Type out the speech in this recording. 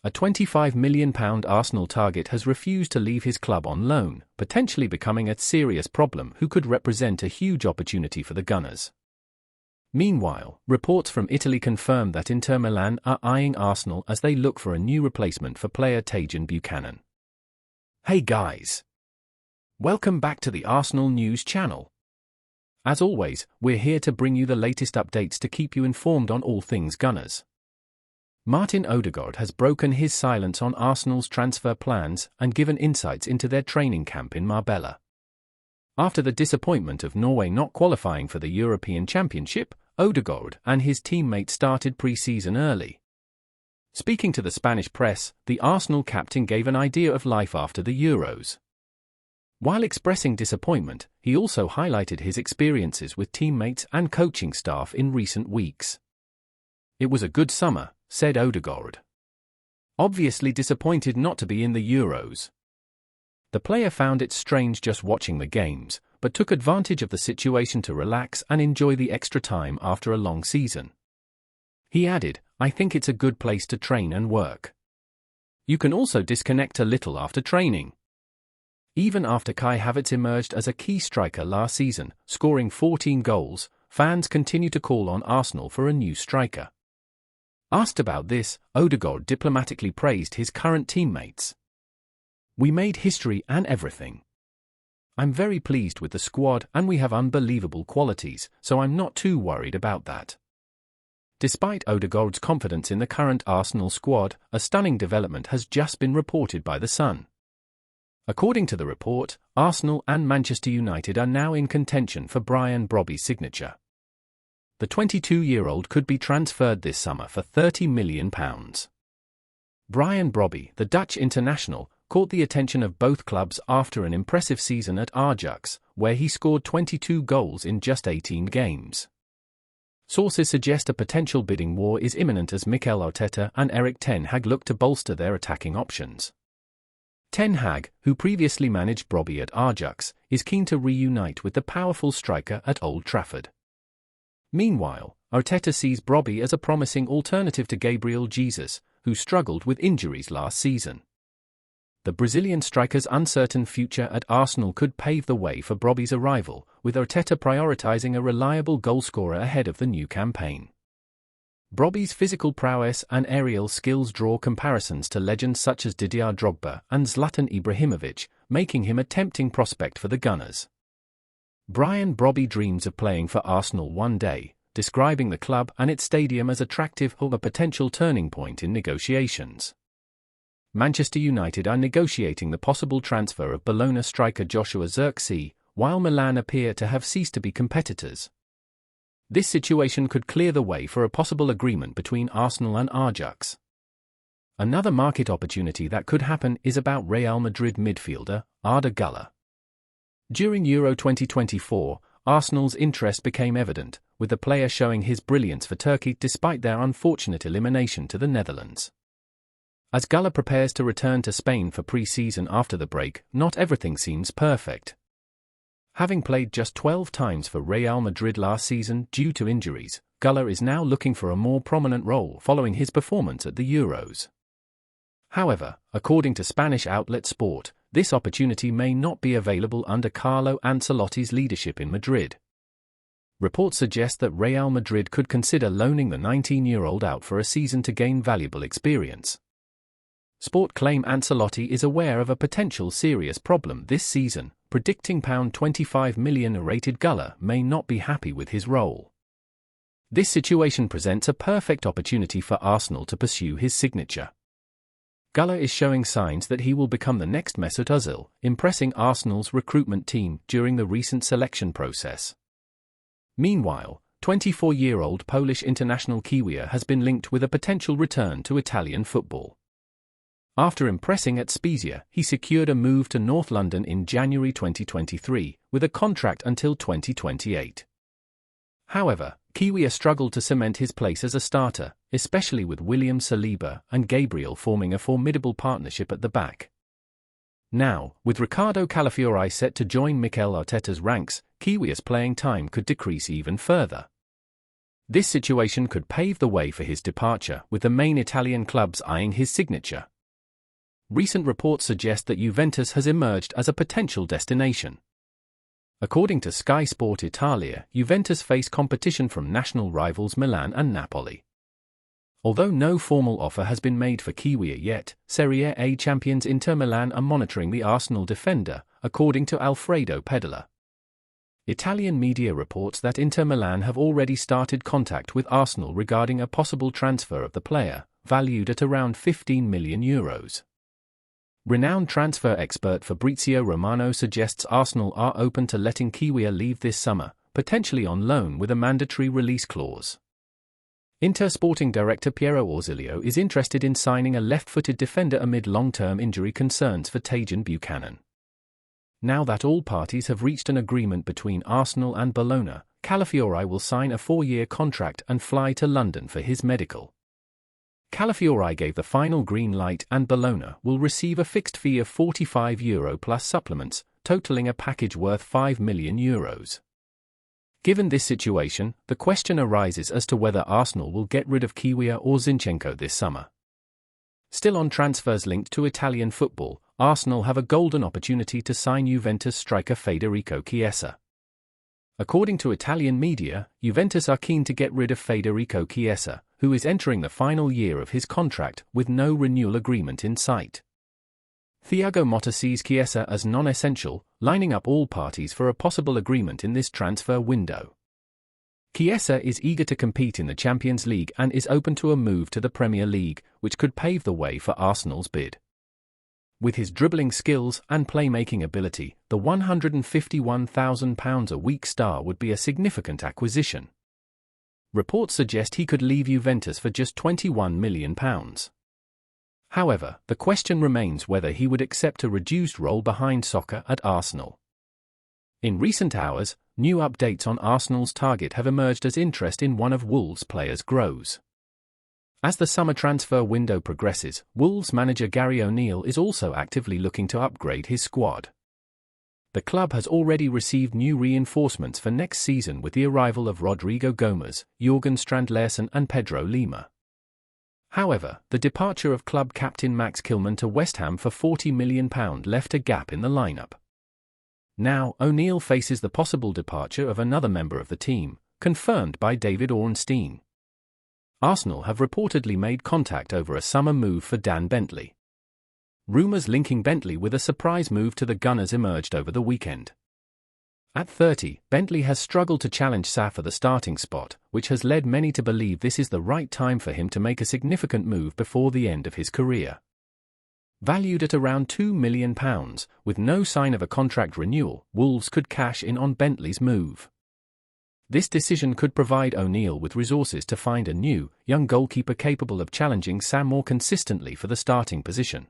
A £25 million Arsenal target has refused to leave his club on loan, potentially becoming a serious problem who could represent a huge opportunity for the Gunners. Meanwhile, reports from Italy confirm that Inter Milan are eyeing Arsenal as they look for a new replacement for player Tajon Buchanan. Hey guys! Welcome back to the Arsenal News channel. As always, we're here to bring you the latest updates to keep you informed on all things Gunners. Martin Odegaard has broken his silence on Arsenal's transfer plans and given insights into their training camp in Marbella. After the disappointment of Norway not qualifying for the European Championship, Odegaard and his teammates started pre-season early. Speaking to the Spanish press, the Arsenal captain gave an idea of life after the Euros. While expressing disappointment, he also highlighted his experiences with teammates and coaching staff in recent weeks. "It was a good summer," said Odegaard. Obviously disappointed not to be in the Euros. The player found it strange just watching the games, but took advantage of the situation to relax and enjoy the extra time after a long season. He added, "I think it's a good place to train and work. You can also disconnect a little after training." Even after Kai Havertz emerged as a key striker last season, scoring 14 goals, fans continue to call on Arsenal for a new striker. Asked about this, Odegaard diplomatically praised his current teammates. "We made history and everything. I'm very pleased with the squad and we have unbelievable qualities, so I'm not too worried about that." Despite Odegaard's confidence in the current Arsenal squad, a stunning development has just been reported by The Sun. According to the report, Arsenal and Manchester United are now in contention for Brian Brobbey's signature. The 22-year-old could be transferred this summer for £30 million. Brian Brobbey, the Dutch international, caught the attention of both clubs after an impressive season at Ajax, where he scored 22 goals in just 18 games. Sources suggest a potential bidding war is imminent as Mikel Arteta and Erik ten Hag look to bolster their attacking options. Ten Hag, who previously managed Brobbey at Ajax, is keen to reunite with the powerful striker at Old Trafford. Meanwhile, Arteta sees Brobbey as a promising alternative to Gabriel Jesus, who struggled with injuries last season. The Brazilian striker's uncertain future at Arsenal could pave the way for Brobbey's arrival, with Arteta prioritising a reliable goalscorer ahead of the new campaign. Brobbey's physical prowess and aerial skills draw comparisons to legends such as Didier Drogba and Zlatan Ibrahimovic, making him a tempting prospect for the Gunners. Brian Brobbey dreams of playing for Arsenal one day, describing the club and its stadium as attractive or a potential turning point in negotiations. Manchester United are negotiating the possible transfer of Bologna striker Joshua Zirkzee, while Milan appear to have ceased to be competitors. This situation could clear the way for a possible agreement between Arsenal and Ajax. Another market opportunity that could happen is about Real Madrid midfielder Arda Güler. During Euro 2024, Arsenal's interest became evident, with the player showing his brilliance for Turkey despite their unfortunate elimination to the Netherlands. As Güler prepares to return to Spain for pre-season after the break, not everything seems perfect. Having played just 12 times for Real Madrid last season due to injuries, Güler is now looking for a more prominent role following his performance at the Euros. However, according to Spanish outlet Sport, this opportunity may not be available under Carlo Ancelotti's leadership in Madrid. Reports suggest that Real Madrid could consider loaning the 19-year-old out for a season to gain valuable experience. Sport claim Ancelotti is aware of a potential serious problem this season, predicting £25 million rated Güler may not be happy with his role. This situation presents a perfect opportunity for Arsenal to pursue his signature. Güler is showing signs that he will become the next Mesut Ozil, impressing Arsenal's recruitment team during the recent selection process. Meanwhile, 24-year-old Polish international Kiwior has been linked with a potential return to Italian football. After impressing at Spezia, he secured a move to North London in January 2023, with a contract until 2028. However, Kiwior struggled to cement his place as a starter, especially with William Saliba and Gabriel forming a formidable partnership at the back. Now, with Riccardo Calafiori set to join Mikel Arteta's ranks, Kiwior's playing time could decrease even further. This situation could pave the way for his departure, with the main Italian clubs eyeing his signature. Recent reports suggest that Juventus has emerged as a potential destination. According to Sky Sport Italia, Juventus face competition from national rivals Milan and Napoli. Although no formal offer has been made for Kiwior yet, Serie A champions Inter Milan are monitoring the Arsenal defender, according to Alfredo Pedala. Italian media reports that Inter Milan have already started contact with Arsenal regarding a possible transfer of the player, valued at around €15 million. Renowned transfer expert Fabrizio Romano suggests Arsenal are open to letting Kiwior leave this summer, potentially on loan with a mandatory release clause. Inter sporting director Piero Orzilio is interested in signing a left-footed defender amid long-term injury concerns for Tajon Buchanan. Now that all parties have reached an agreement between Arsenal and Bologna, Calafiori will sign a 4-year contract and fly to London for his medical. Calafiori gave the final green light and Bologna will receive a fixed fee of €45 plus supplements, totaling a package worth €5 million. Given this situation, the question arises as to whether Arsenal will get rid of Kiwior or Zinchenko this summer. Still on transfers linked to Italian football, Arsenal have a golden opportunity to sign Juventus striker Federico Chiesa. According to Italian media, Juventus are keen to get rid of Federico Chiesa, who is entering the final year of his contract with no renewal agreement in sight. Thiago Motta sees Chiesa as non-essential, lining up all parties for a possible agreement in this transfer window. Chiesa is eager to compete in the Champions League and is open to a move to the Premier League, which could pave the way for Arsenal's bid. With his dribbling skills and playmaking ability, the £151,000 a week star would be a significant acquisition. Reports suggest he could leave Juventus for just £21 million. However, the question remains whether he would accept a reduced role behind Soccer at Arsenal. In recent hours, new updates on Arsenal's target have emerged as interest in one of Wolves' players grows. As the summer transfer window progresses, Wolves manager Gary O'Neill is also actively looking to upgrade his squad. The club has already received new reinforcements for next season with the arrival of Rodrigo Gomes, Jorgen Strand Larsen and Pedro Lima. However, the departure of club captain Max Kilman to West Ham for £40 million left a gap in the lineup. Now, O'Neill faces the possible departure of another member of the team, confirmed by David Ornstein. Arsenal have reportedly made contact over a summer move for Dan Bentley. Rumours linking Bentley with a surprise move to the Gunners emerged over the weekend. At 30, Bentley has struggled to challenge Sa for the starting spot, which has led many to believe this is the right time for him to make a significant move before the end of his career. Valued at around £2 million, with no sign of a contract renewal, Wolves could cash in on Bentley's move. This decision could provide O'Neill with resources to find a new, young goalkeeper capable of challenging Sa more consistently for the starting position.